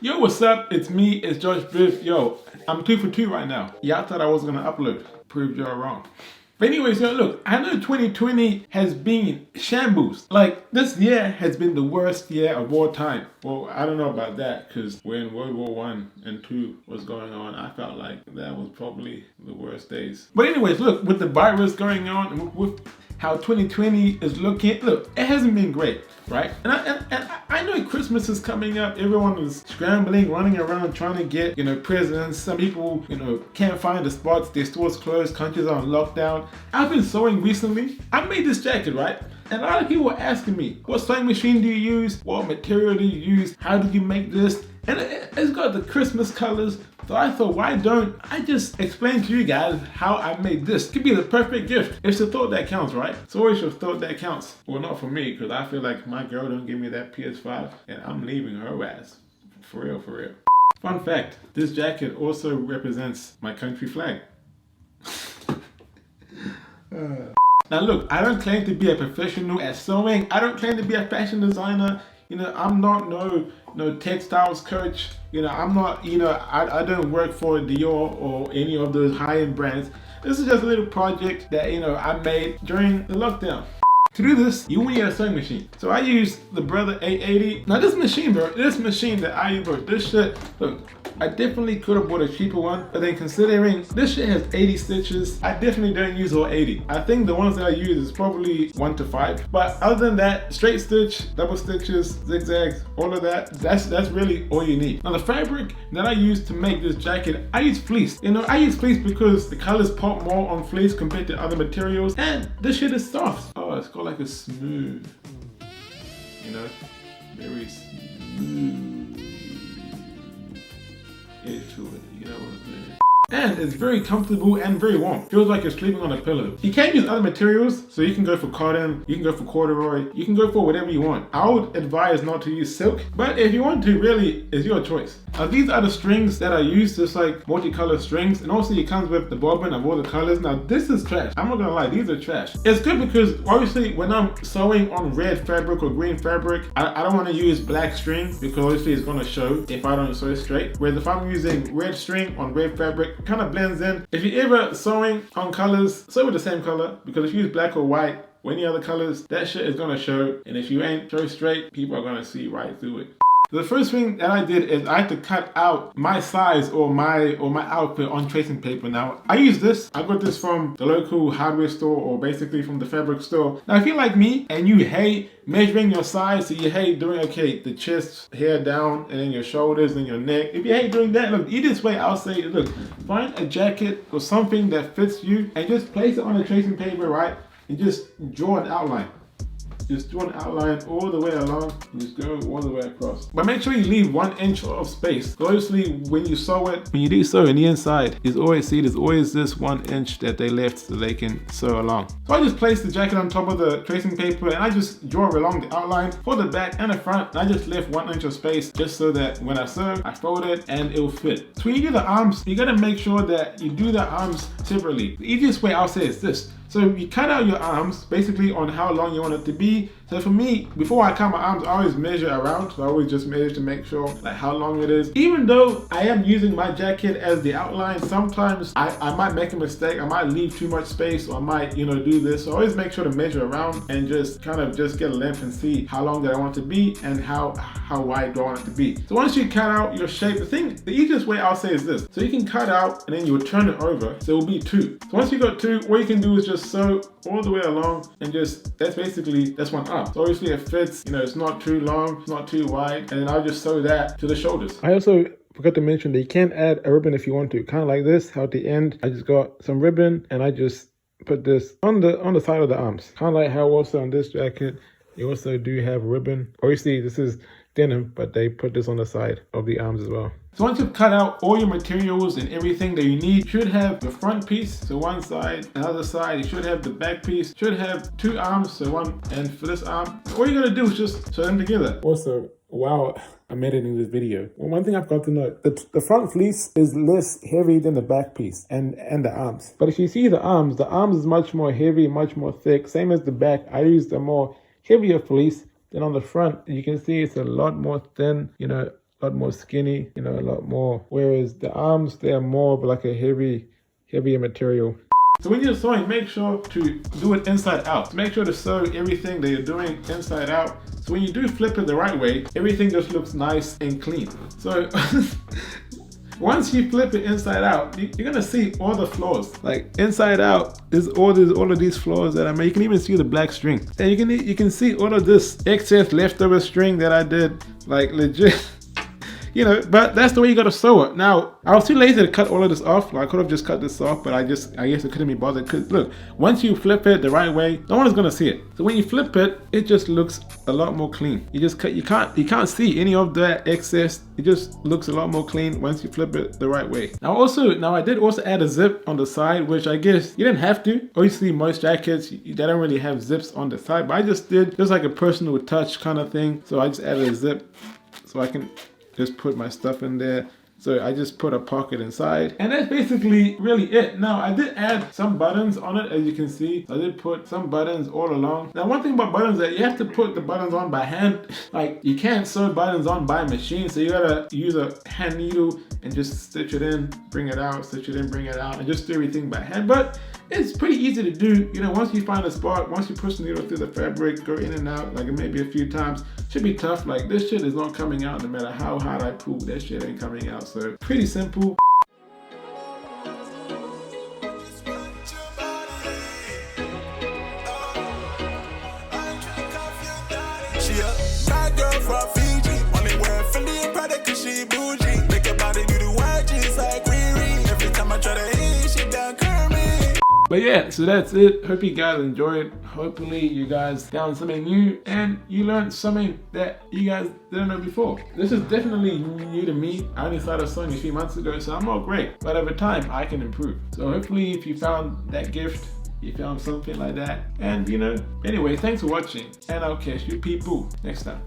Yo, what's up? It's me, it's JoshBiv. Yo, I'm 2 for 2 right now. Y'all thought I wasn't gonna upload. Proved y'all wrong. But anyways, yo, look, I know 2020 has been shambles. Like, this year has been the worst year of all time. Well, I don't know about that, because when World War One and Two was going on, I felt like that was probably the worst days. But anyways, look, with the virus going on, and with how 2020 is looking, look, it hasn't been great, right? And I know Christmas is coming up. Everyone is scrambling, running around, trying to get, presents. Some people, can't find the spots. Their stores closed. Countries are on lockdown. I've been sewing recently. I made this jacket, right? And a lot of people were asking me, what sewing machine do you use? What material do you use? How did you make this? And it's got the Christmas colors. So I thought, why don't I just explain to you guys how I made this? It could be the perfect gift. It's the thought that counts, right? It's always your thought that counts. Well, not for me, because I feel like my girl don't give me that PS5 and I'm leaving her ass. For real, for real. Fun fact, this jacket also represents my country flag. Now look, I don't claim to be a professional at sewing. I don't claim to be a fashion designer. I'm not no textiles coach. I'm not, I don't work for d.i.y or any of those high-end brands. This is just a little project that, I made during the lockdown. To do this, you need a sewing machine. So I used the Brother 880. Now this machine, bro, this shit, look, I definitely could have bought a cheaper one, but then considering this shit has 80 stitches, I definitely don't use all 80. I think the ones that I use is probably 1 to 5. But other than that, straight stitch, double stitches, zigzags, all of that, that's really all you need. Now the fabric that I used to make this jacket, I use fleece. I use fleece because the colors pop more on fleece compared to other materials, and this shit is soft. Oh, it's got like a smooth, very smooth edge to it, you know what I'm saying? And it's very comfortable and very warm. Feels like you're sleeping on a pillow. You can use other materials, so you can go for cotton, you can go for corduroy, you can go for whatever you want. I would advise not to use silk, but if you want to, really, it's your choice. Now these are the strings that I use, just like multicolored strings, and also it comes with the bobbin of all the colors. Now this is trash. I'm not gonna lie, these are trash. It's good because obviously when I'm sewing on red fabric or green fabric, I don't want to use black string because obviously it's gonna show if I don't sew it straight. Whereas if I'm using red string on red fabric, it kind of blends in. If you're ever sewing on colors, sew with the same color, because if you use black or white or any other colors, that shit is gonna show. And if you ain't sew straight, people are gonna see right through it. The first thing that I did is I had to cut out my size or my outfit on tracing paper. Now I use this. I got this from the local hardware store or basically from the fabric store. Now if you're like me and you hate measuring your size, so you hate doing the chest hair down and then your shoulders and your neck. If you hate doing that, look, easiest way I'll say, look, find a jacket or something that fits you and just place it on the tracing paper, right? And just draw an outline. Just draw an outline all the way along and just go all the way across. But make sure you leave 1 inch of space. So obviously when you sew it, when you do sew in the inside, there's always this 1 inch that they left so they can sew along. So I just place the jacket on top of the tracing paper and I just draw along the outline for the back and the front. And I just left 1 inch of space just so that when I sew, I fold it and it will fit. So when you do the arms, you gotta make sure that you do the arms separately. The easiest way I'll say is this. So you cut out your arms basically on how long you want it to be. So for me, before I cut my arms, I always measure around. So I always just measure to make sure like how long it is. Even though I am using my jacket as the outline, sometimes I might make a mistake. I might leave too much space or I might, do this. So I always make sure to measure around and just kind of just get a length and see how long that I want it to be and how wide do I want it to be. So once you cut out your shape, the easiest way I'll say is this. So you can cut out and then you will turn it over. So it will be 2. So once you got 2, what you can do is just sew all the way along and that's one arm. So obviously it fits, it's not too long, it's not too wide, and then I'll just sew that to the shoulders. I also forgot to mention that you can add a ribbon if you want to, kind of like this, how at the end I just got some ribbon and I just put this on the side of the arms, kind of like how also on this jacket you also do have ribbon. Obviously this is denim, but they put this on the side of the arms as well. So once you've cut out all your materials and everything that you need, you should have the front piece, so one side, another side, you should have the back piece, should have 2 arms, so one, and for this arm, all you gotta do is just sew them together. Also, while I'm editing this video, one thing I've got to know, the front fleece is less heavy than the back piece and the arms. But if you see the arms is much more heavy, much more thick, same as the back. I use the more heavier fleece. Then on the front, you can see it's a lot more thin, lot more skinny, you know, a lot more. Whereas the arms, they're more of like a heavier material. So when you're sewing, make sure to do it inside out. Make sure to sew everything that you're doing inside out. So when you do flip it the right way, everything just looks nice and clean. So once you flip it inside out, you're gonna see all the flaws. Like inside out is all of these flaws that I made. You can even see the black string. And you can see all of this excess leftover string that I did, like legit. You know, but that's the way you gotta sew it. Now, I was too lazy to cut all of this off. Like, I could have just cut this off, but I guess I couldn't be bothered. Cause look, once you flip it the right way, no one is gonna see it. So when you flip it, it just looks a lot more clean. You can't see any of that excess. It just looks a lot more clean once you flip it the right way. Now I did also add a zip on the side, which I guess you didn't have to. Obviously, most jackets, they don't really have zips on the side, but I just did just like a personal touch kind of thing. So I just added a zip so I can just put my stuff in there. So I just put a pocket inside, and that's basically really it. Now I did add some buttons on it, as you can see. I did put some buttons all along. Now one thing about buttons is that you have to put the buttons on by hand. Like, you can't sew buttons on by machine, so you gotta use a hand needle and just stitch it in, bring it out, stitch it in, bring it out, and just do everything by hand. But it's pretty easy to do. You know, once you find a spot, once you push the needle through the fabric, go in and out, like maybe a few times. Should be tough. Like, this shit is not coming out no matter how hard I pull. That shit ain't coming out. So pretty simple. She a bad girl from Fiji, only wear Philly and Prada 'cause she bougie. Make her body do the YGs like Riri. Every time I try to hit, she down curve me. But yeah, so that's it. Hope you guys enjoyed. Hopefully you guys found something new and you learned something that you guys didn't know before. This is definitely new to me. I only started sewing a few months ago, so I'm not great. But over time, I can improve. So hopefully if you found that gift, you found something like that. And you know, anyway, thanks for watching. And I'll catch you people next time.